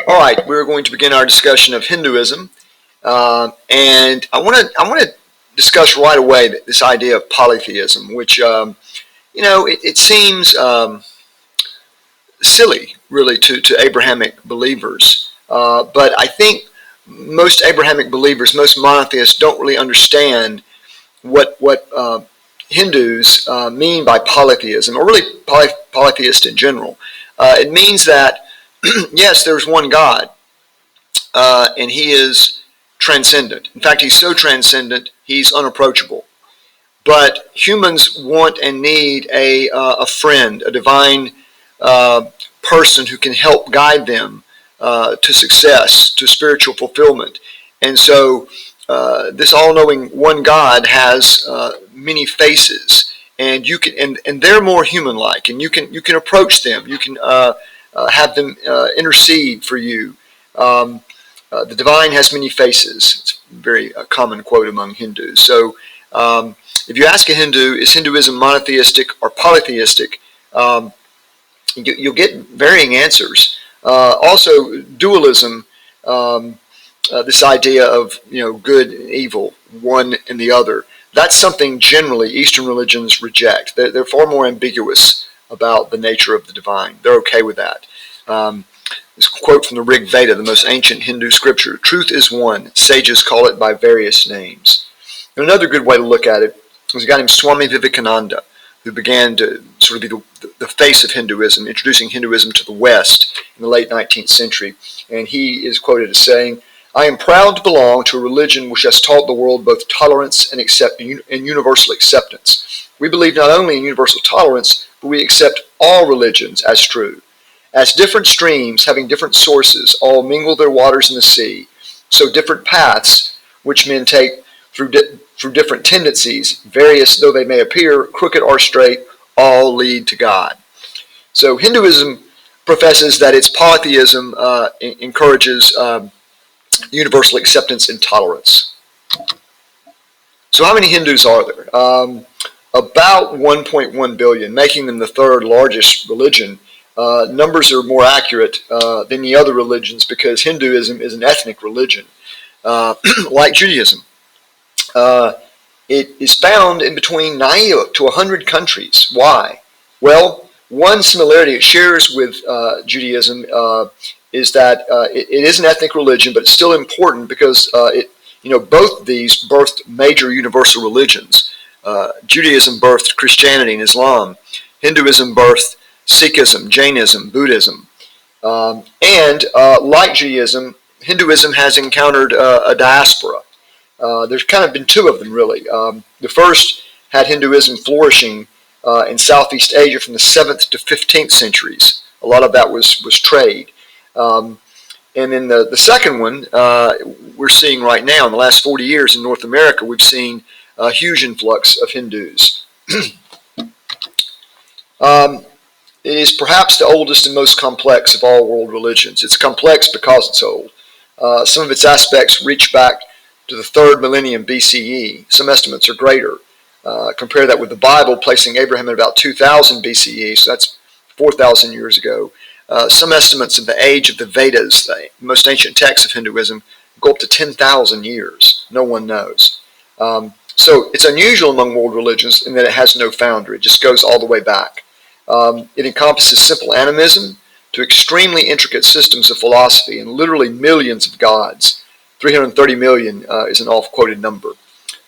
All right, we're going to begin our discussion of Hinduism, and I want to discuss right away this idea of polytheism, which it seems silly, really, to Abrahamic believers. But I think most Abrahamic believers, most monotheists, don't really understand what Hindus mean by polytheism, or really polytheist in general. It means that yes, there's one God, and He is transcendent. In fact, He's so transcendent, He's unapproachable. But humans want and need a friend, a divine person who can help guide them to success, to spiritual fulfillment. And so this all-knowing one God has many faces, and you can, and they're more human-like, and you can approach them, you can have them intercede for you. The divine has many faces. It's a very common quote among Hindus. So if you ask a Hindu, is Hinduism monotheistic or polytheistic, you'll get varying answers. Also, dualism, this idea of good and evil, one and the other, that's something generally Eastern religions reject. They're far more ambiguous about the nature of the divine. They're okay with that. This quote from the Rig Veda, the most ancient Hindu scripture: "Truth is one. Sages call it by various names." And another good way to look at it was a guy named Swami Vivekananda, who began to sort of be the face of Hinduism, introducing Hinduism to the West in the late 19th century. And he is quoted as saying, "I am proud to belong to a religion which has taught the world both tolerance and universal acceptance. We believe not only in universal tolerance, but we accept all religions as true. As different streams, having different sources, all mingle their waters in the sea, so different paths, which men take through different tendencies, various though they may appear, crooked or straight, all lead to God." So Hinduism professes that its polytheism encourages universal acceptance and tolerance. So how many Hindus are there? About 1.1 billion, making them the third largest religion. Numbers are more accurate than the other religions because Hinduism is an ethnic religion, like Judaism. It is found in between 90 to 100 countries. Why? Well, one similarity it shares with Judaism is that it is an ethnic religion, but it's still important because both of these birthed major universal religions. Judaism birthed Christianity and Islam. Hinduism birthed Sikhism, Jainism, Buddhism. And like Judaism, Hinduism has encountered a diaspora. There's kind of been two of them, really. The first had Hinduism flourishing in Southeast Asia from the 7th to 15th centuries. A lot of that was trade. And then the second one we're seeing right now in the last 40 years in North America, we've seen a huge influx of Hindus. It is perhaps the oldest and most complex of all world religions. It's complex because it's old. Some of its aspects reach back to the 3rd millennium BCE. Some estimates are greater. Compare that with the Bible, placing Abraham at about 2000 BCE, so that's 4,000 years ago. Some estimates of the age of the Vedas, the most ancient texts of Hinduism, go up to 10,000 years. No one knows. So it's unusual among world religions in that it has no founder. It just goes all the way back. It encompasses simple animism to extremely intricate systems of philosophy and literally millions of gods. 330 million is an oft-quoted number.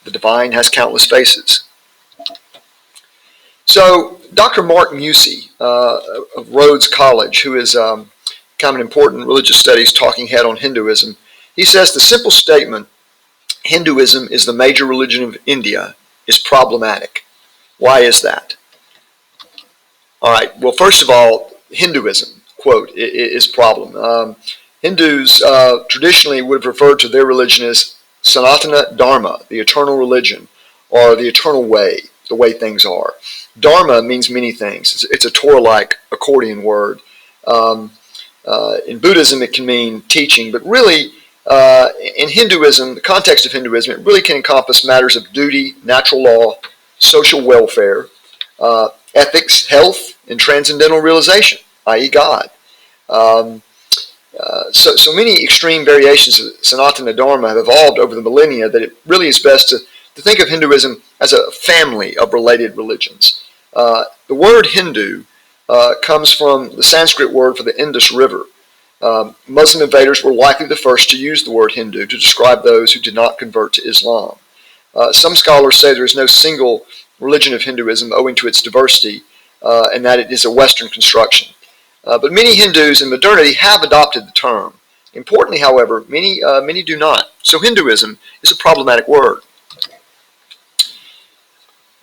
The divine has countless faces. So Dr. Mark Muse of Rhodes College, who is kind of an important religious studies talking head on Hinduism, he says the simple statement, "Hinduism is the major religion of India," is problematic. Why is that? All right, well, first of all, Hinduism, quote, is a problem. Hindus traditionally would have referred to their religion as Sanatana Dharma, the eternal religion, or the eternal way, the way things are. Dharma means many things. It's a Torah-like accordion word. In Buddhism, it can mean teaching, but really, in Hinduism, the context of Hinduism, it really can encompass matters of duty, natural law, social welfare, ethics, health, and transcendental realization, i.e. God. So many extreme variations of Sanatana Dharma have evolved over the millennia that it really is best to think of Hinduism as a family of related religions. The word Hindu comes from the Sanskrit word for the Indus River. Muslim invaders were likely the first to use the word Hindu to describe those who did not convert to Islam. Some scholars say there is no single religion of Hinduism owing to its diversity and that it is a Western construction. But many Hindus in modernity have adopted the term. Importantly, however, many do not. So Hinduism is a problematic word.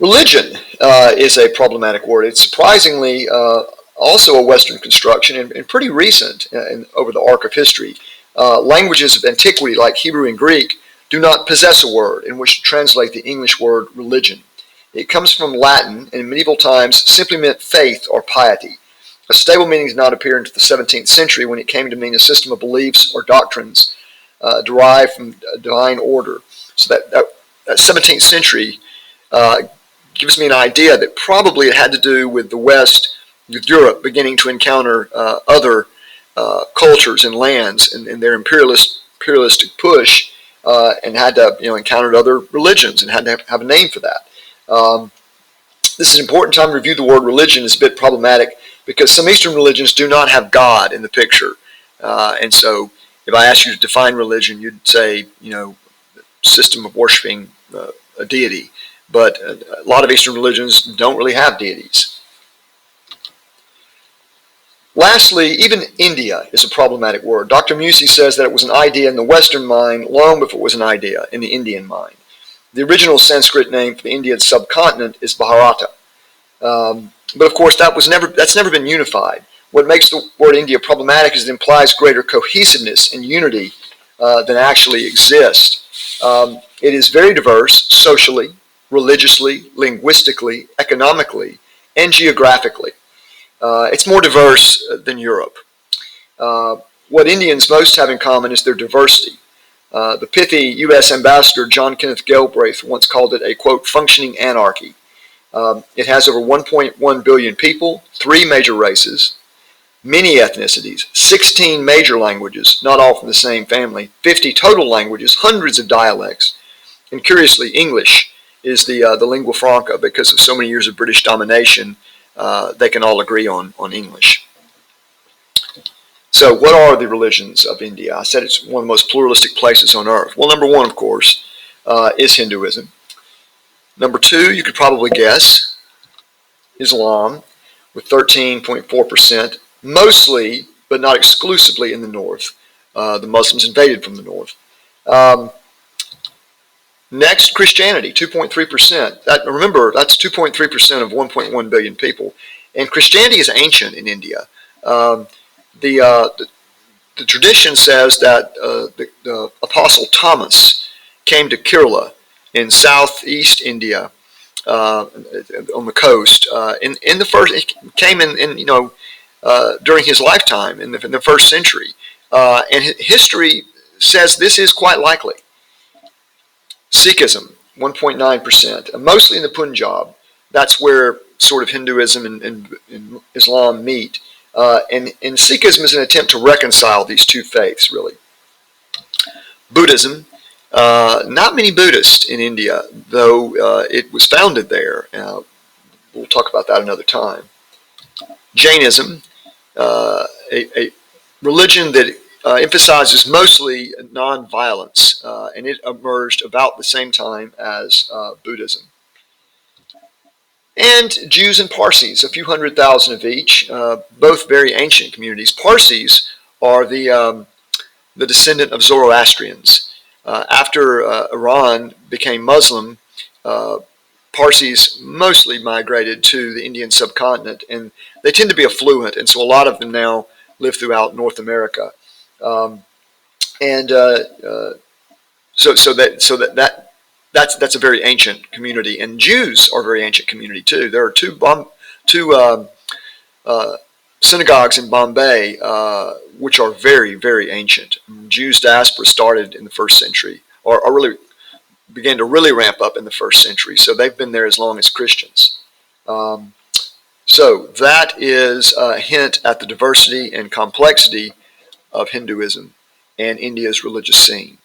Religion is a problematic word. It's surprisingly also a Western construction and pretty recent over the arc of history. Languages of antiquity like Hebrew and Greek do not possess a word in which to translate the English word religion. It comes from Latin and in medieval times simply meant faith or piety. A stable meaning did not appear until the 17th century when it came to mean a system of beliefs or doctrines derived from a divine order. So that 17th century gives me an idea that probably it had to do with the West, with Europe beginning to encounter other cultures and lands and their imperialistic push, and had to encountered other religions and had to have a name for that. This is an important time to review the word religion. Is a bit problematic because some Eastern religions do not have God in the picture. And so if I asked you to define religion, you'd say, system of worshiping a deity. But a lot of Eastern religions don't really have deities. Lastly, even India is a problematic word. Dr. Muse says that it was an idea in the Western mind long before it was an idea in the Indian mind. The original Sanskrit name for the Indian subcontinent is Bharata. But of course, that's never been unified. What makes the word India problematic is it implies greater cohesiveness and unity than actually exists. It is very diverse socially, religiously, linguistically, economically, and geographically. It's more diverse than Europe. What Indians most have in common is their diversity. The pithy U.S. ambassador John Kenneth Galbraith once called it a, quote, functioning anarchy. It has over 1.1 billion people, 3 major races, many ethnicities, 16 major languages, not all from the same family, 50 total languages, hundreds of dialects, and curiously, English is the lingua franca because of so many years of British domination. They can all agree on English. So what are the religions of India? I said it's one of the most pluralistic places on earth. Well, number one, of course, is Hinduism. Number 2, you could probably guess, Islam, with 13.4%, mostly, but not exclusively, in the north. The Muslims invaded from the north. Next, Christianity, 2.3%. Remember, that's 2.3% of 1.1 billion people. And Christianity is ancient in India. The tradition says that the Apostle Thomas came to Kerala in southeast India on the coast. In the first, it came in during his lifetime in the first century. And history says this is quite likely. Sikhism, 1.9%, mostly in the Punjab. That's where sort of Hinduism and Islam meet. And Sikhism is an attempt to reconcile these two faiths, really. Buddhism, not many Buddhists in India, though it was founded there. We'll talk about that another time. Jainism, a religion that emphasizes mostly non-violence, and it emerged about the same time as Buddhism. And Jews and Parsis, a few 100,000 of each, both very ancient communities. Parsis are the descendant of Zoroastrians. After Iran became Muslim, Parsis mostly migrated to the Indian subcontinent, and they tend to be affluent, and so a lot of them now live throughout North America. That's a very ancient community, and Jews are a very ancient community too. There are two synagogues in Bombay which are very, very ancient. Jews diaspora started in the first century, or really began to really ramp up in the first century. So they've been there as long as Christians. So that is a hint at the diversity and complexity of Hinduism and India's religious scene.